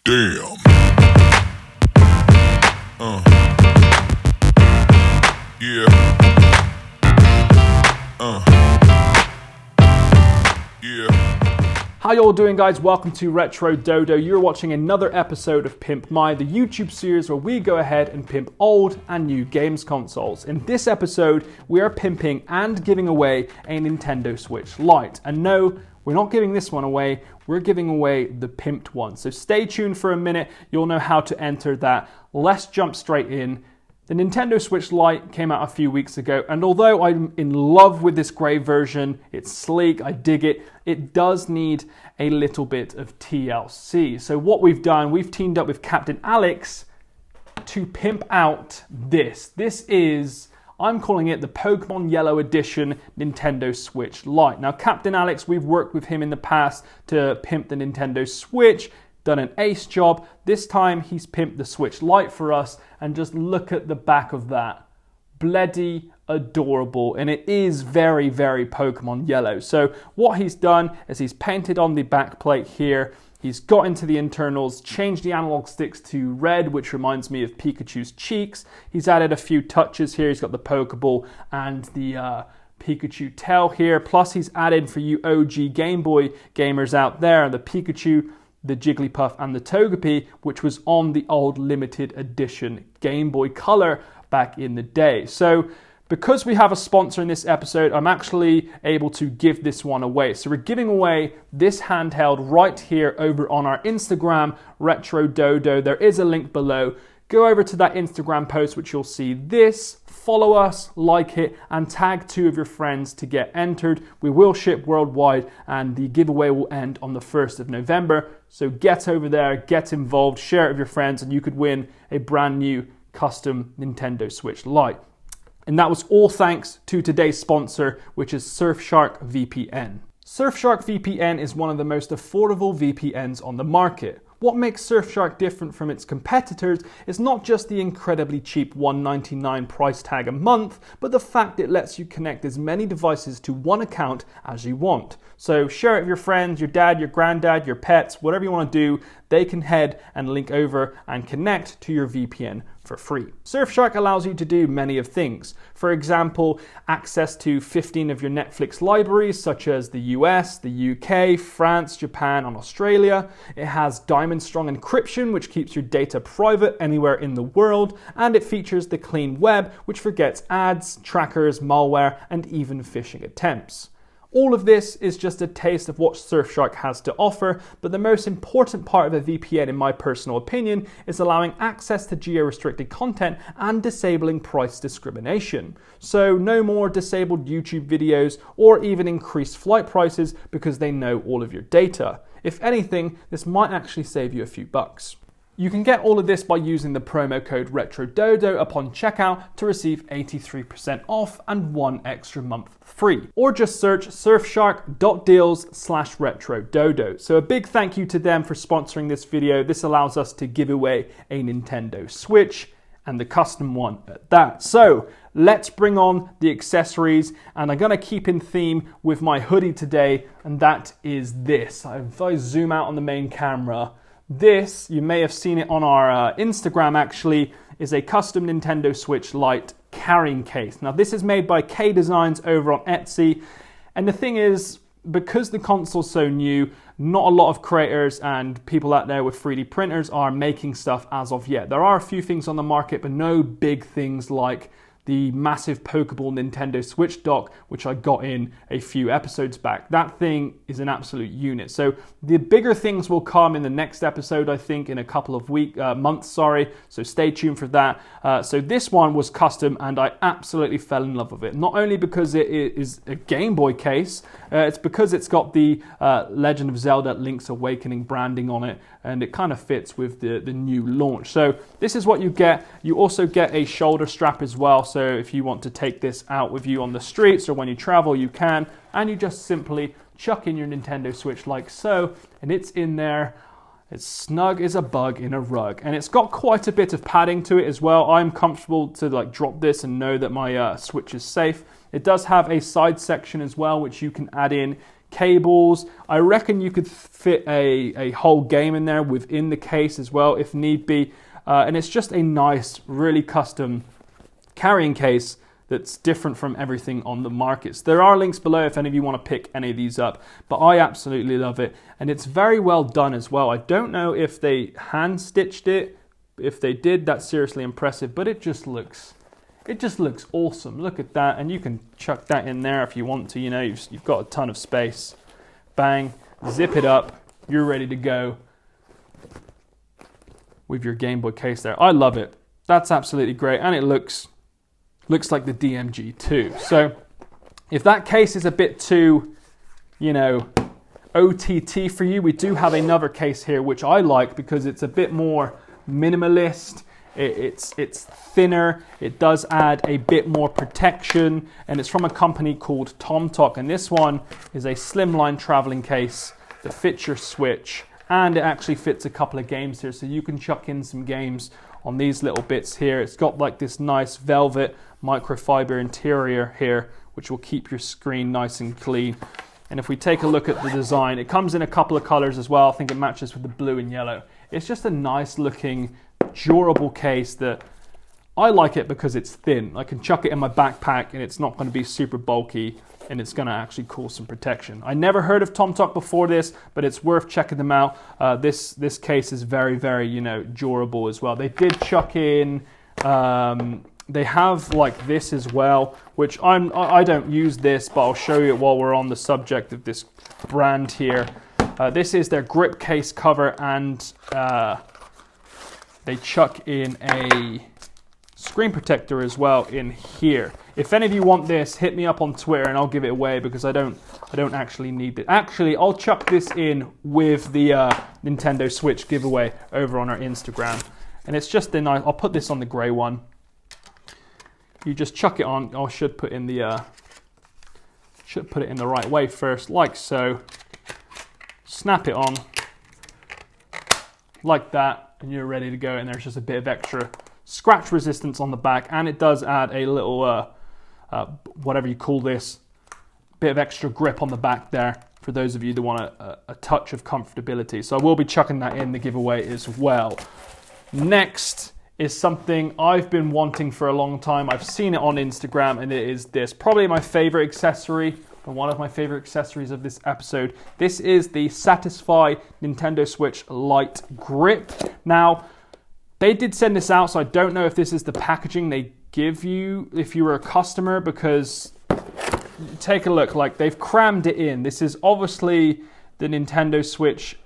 Damn. Yeah. Yeah. How y'all doing, guys? Welcome to Retro Dodo. You're watching another episode of Pimp My, the YouTube series where we go ahead and pimp old and new games consoles. In this episode, we are pimping and giving away a Nintendo Switch Lite. And no, we're not giving this one away, we're giving away the pimped one. So stay tuned for a minute, you'll know how to enter that. Let's jump straight in. The Nintendo Switch Lite came out a few weeks ago, and although I'm in love with this grey version, it's sleek, I dig it, it does need a little bit of TLC. So what we've done, we've teamed up with Captain Alex to pimp out this. This is, I'm calling it the Pokémon Yellow Edition Nintendo Switch Lite. Now Captain Alex, we've worked with him in the past to pimp the Nintendo Switch, done an ace job. This time he's pimped the Switch Lite for us, and just look at the back of that. Bloody adorable, and it is very, very Pokemon Yellow. So what he's done is he's painted on the back plate here, he's got into the internals, changed the analog sticks to red, which reminds me of Pikachu's cheeks. He's added a few touches here, he's got the Pokeball and the Pikachu tail here, plus he's added, for you OG Game Boy gamers out there, the Pikachu, the Jigglypuff and the Togepi, which was on the old limited edition Game Boy Color back in the day. So because we have a sponsor in this episode, I'm actually able to give this one away. So we're giving away this handheld right here over on our Instagram, Retro Dodo. There is a link below. Go over to that Instagram post, which you'll see this, follow us, like it, and tag 2 of your friends to get entered. We will ship worldwide, and the giveaway will end on the 1st of November. So get over there, get involved, share it with your friends, and you could win a brand new custom Nintendo Switch Lite. And that was all thanks to today's sponsor, which is Surfshark VPN. Surfshark VPN is one of the most affordable VPNs on the market. What makes Surfshark different from its competitors is not just the incredibly cheap $1.99 price tag a month, but the fact it lets you connect as many devices to one account as you want. So share it with your friends, your dad, your granddad, your pets, whatever you want to do, they can head and link over and connect to your VPN for free. Surfshark allows you to do many of things. For example, access to 15 of your Netflix libraries, such as the US, the UK, France, Japan, and Australia. It has diamond strong encryption, which keeps your data private anywhere in the world, and it features the clean web, which forgets ads, trackers, malware, and even phishing attempts. All of this is just a taste of what Surfshark has to offer, but the most important part of a VPN, in my personal opinion, is allowing access to geo-restricted content and disabling price discrimination. So no more disabled YouTube videos or even increased flight prices because they know all of your data. If anything, this might actually save you a few bucks. You can get all of this by using the promo code RETRODODO upon checkout to receive 83% off and 1 extra month free. Or just search surfshark.deals/RetroDodo. So a big thank you to them for sponsoring this video. This allows us to give away a Nintendo Switch, and the custom one at that. So let's bring on the accessories, and I'm gonna keep in theme with my hoodie today, and that is this. If I zoom out on the main camera, this, you may have seen it on our Instagram actually, is a custom Nintendo Switch Lite carrying case. Now this is made by K Designs over on Etsy, and the thing is, because the console's so new, not a lot of creators and people out there with 3D printers are making stuff as of yet. There are a few things on the market, but no big things like the massive Pokeball Nintendo Switch dock, which I got in a few episodes back. That thing is an absolute unit. So the bigger things will come in the next episode, I think, in a couple of months, sorry. So stay tuned for that. So this one was custom, and I absolutely fell in love with it. Not only because it is a Game Boy case, it's because it's got the Legend of Zelda Link's Awakening branding on it, and it kind of fits with the new launch. So this is what you get. You also get a shoulder strap as well. So if you want to take this out with you on the streets or when you travel, you can. And you just simply chuck in your Nintendo Switch like so, and it's in there. It's snug as a bug in a rug, and it's got quite a bit of padding to it as well. I'm comfortable to drop this and know that my Switch is safe. It does have a side section as well, which you can add in cables. I reckon you could fit a whole game in there within the case as well if need be. And it's just a nice, really custom carrying case that's different from everything on the markets. There are links below if any of you want to pick any of these up, but I absolutely love it. And it's very well done as well. I don't know if they hand stitched it. If they did, that's seriously impressive, but it just looks awesome. Look at that, and you can chuck that in there if you want to. You know, you've got a ton of space. Bang, zip it up, you're ready to go with your Gameboy case there. I love it. That's absolutely great, and it looks like the DMG too. So if that case is a bit too, you know, OTT for you, we do have another case here which I like because it's a bit more minimalist. It's thinner, it does add a bit more protection, and it's from a company called TomToc, and this one is a slimline traveling case that fits your Switch, and it actually fits a couple of games here, so you can chuck in some games on these little bits here. It's got like this nice velvet microfiber interior here, which will keep your screen nice and clean. And if we take a look at the design, it comes in a couple of colors as well. I think it matches with the blue and yellow. It's just a nice looking, durable case that I like it because it's thin. I can chuck it in my backpack and it's not going to be super bulky, and it's going to actually cause some protection. I never heard of TomToc before this, but it's worth checking them out. This case is very, very, you know, durable as well. They did chuck in, they have like this as well, which I don't use this, but I'll show you while we're on the subject of this brand here. This is their grip case cover, and they chuck in a screen protector as well in here. If any of you want this, hit me up on Twitter and I'll give it away because I don't actually need it. Actually, I'll chuck this in with the Nintendo Switch giveaway over on our Instagram. And it's just a nice, I'll put this on the grey one. You just chuck it on. I should put it in the right way first, like so. Snap it on like that, and you're ready to go. And there's just a bit of extra scratch resistance on the back, and it does add a little whatever you call this, bit of extra grip on the back there for those of you that want a touch of comfortability. So I will be chucking that in the giveaway as well. Next is something I've been wanting for a long time. I've seen it on Instagram, and it is this. Probably my favorite accessory, and one of my favorite accessories of this episode. This is the Satisfye Nintendo Switch Lite Grip. Now, they did send this out, so I don't know if this is the packaging they give you if you were a customer, because take a look, like they've crammed it in. This is obviously the Nintendo Switch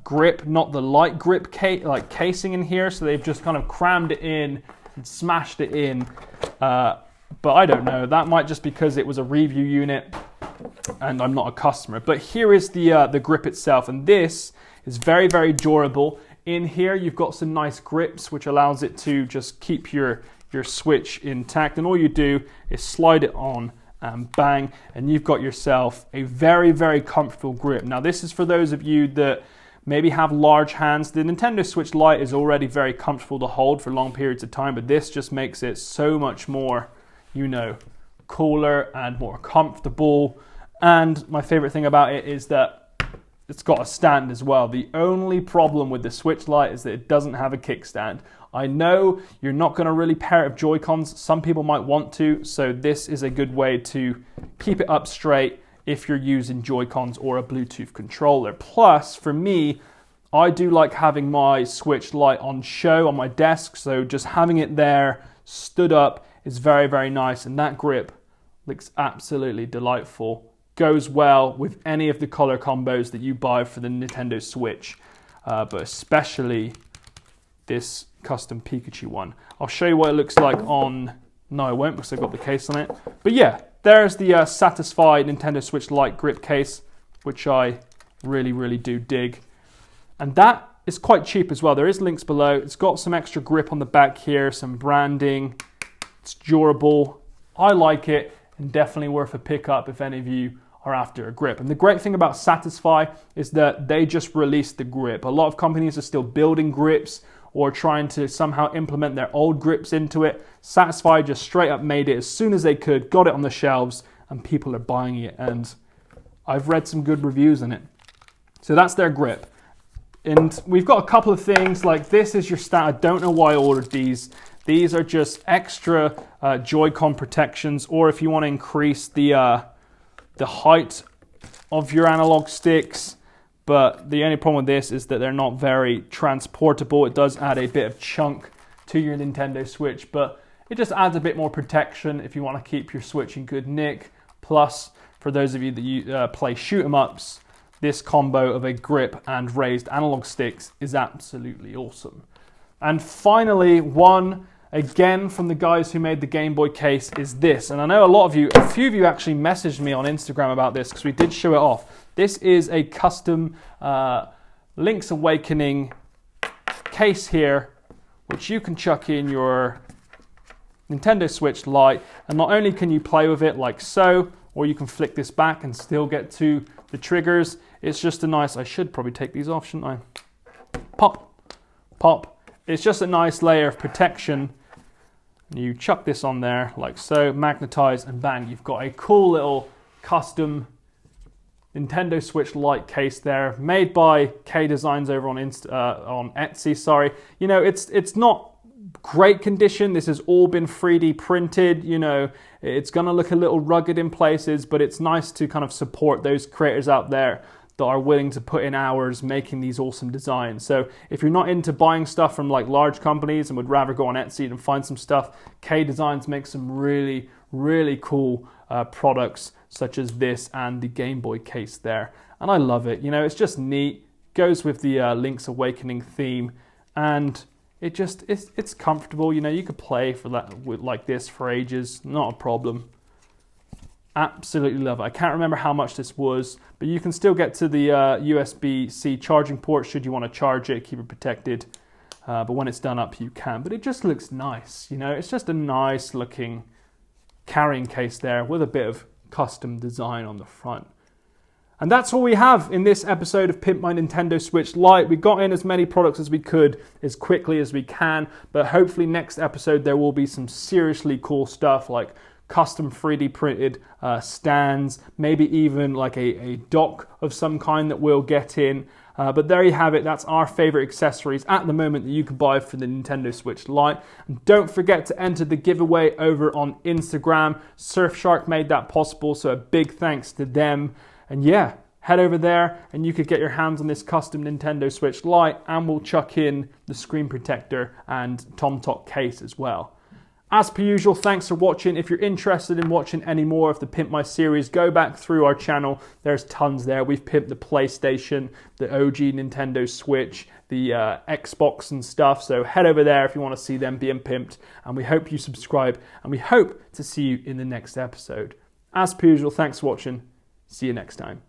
grip, not the Lite Grip casing in here, so they've just kind of crammed it in and smashed it in. But I don't know, that might just because it was a review unit and I'm not a customer. But here is the grip itself, and this is very, very durable. In here you've got some nice grips which allows it to just keep your Switch intact, and all you do is slide it on and bang, and you've got yourself a very, very comfortable grip. Now this is for those of you that maybe have large hands. The Nintendo Switch Lite is already very comfortable to hold for long periods of time, but this just makes it so much more, you know, cooler and more comfortable. And my favorite thing about it is that it's got a stand as well. The only problem with the Switch Lite is that it doesn't have a kickstand. I know you're not going to really pair it with Joy-Cons. Some people might want to, so this is a good way to keep it up straight if you're using Joy-Cons or a Bluetooth controller. Plus, for me, I do like having my Switch Lite on show on my desk, so just having it there stood up is very, very nice, and that grip looks absolutely delightful. Goes well with any of the color combos that you buy for the Nintendo Switch, but especially this custom Pikachu one. I'll show you what it looks like on... No, I won't because I've got the case on it. But yeah, there's the Satisfye Nintendo Switch Lite grip case, which I really, really do dig. And that is quite cheap as well. There is links below. It's got some extra grip on the back here, some branding. It's durable. I like it, and definitely worth a pickup if any of you are after a grip. And the great thing about Satisfye is that they just released the grip. A lot of companies are still building grips or trying to somehow implement their old grips into it. Satisfye just straight up made it as soon as they could, got it on the shelves, and people are buying it. And I've read some good reviews on it. So that's their grip. And we've got a couple of things, like this is your I don't know why I ordered these. These are just extra Joy-Con protections, or if you want to increase the height of your analog sticks. But the only problem with this is that they're not very transportable. It does add a bit of chunk to your Nintendo Switch, but it just adds a bit more protection if you want to keep your Switch in good nick. Plus, for those of you that play shoot 'em ups, this combo of a grip and raised analog sticks is absolutely awesome. And finally, one again from the guys who made the Gameboy case is this. And I know a few of you actually messaged me on Instagram about this because we did show it off. This is a custom Link's Awakening case here, which you can chuck in your Nintendo Switch Lite. And not only can you play with it like so, or you can flick this back and still get to the triggers. It's just a nice, I should probably take these off, shouldn't I? Pop, pop. It's just a nice layer of protection. You chuck this on there like so, magnetize, and bang, you've got a cool little custom Nintendo Switch Lite case there, made by K Designs over on Etsy. Sorry, you know it's not great condition. This has all been 3D printed. You know, it's gonna look a little rugged in places, but it's nice to kind of support those creators out there that are willing to put in hours making these awesome designs. So if you're not into buying stuff from like large companies and would rather go on Etsy and find some stuff, K Designs makes some really, really cool products such as this and the Gameboy case there. And I love it. You know, it's just neat. Goes with the Link's Awakening theme, and it's comfortable. You know, you could play for that like this for ages, not a problem. Absolutely love it. I can't remember how much this was, but you can still get to the USB-C charging port should you want to charge it, keep it protected. But when it's done up, you can. But it just looks nice. You know, it's just a nice looking carrying case there with a bit of custom design on the front. And that's all we have in this episode of Pimp My Nintendo Switch Lite. We got in as many products as we could, as quickly as we can, but hopefully next episode there will be some seriously cool stuff like custom 3D printed stands, maybe even like a dock of some kind that we'll get in. But there you have it. That's our favorite accessories at the moment that you can buy for the Nintendo Switch Lite. And don't forget to enter the giveaway over on Instagram. Surfshark made that possible, so a big thanks to them. And yeah, head over there and you could get your hands on this custom Nintendo Switch Lite, and we'll chuck in the screen protector and TomToc case as well. As per usual, thanks for watching. If you're interested in watching any more of the Pimp My series, go back through our channel. There's tons there. We've pimped the PlayStation, the OG Nintendo Switch, the Xbox and stuff. So head over there if you want to see them being pimped. And we hope you subscribe, and we hope to see you in the next episode. As per usual, thanks for watching. See you next time.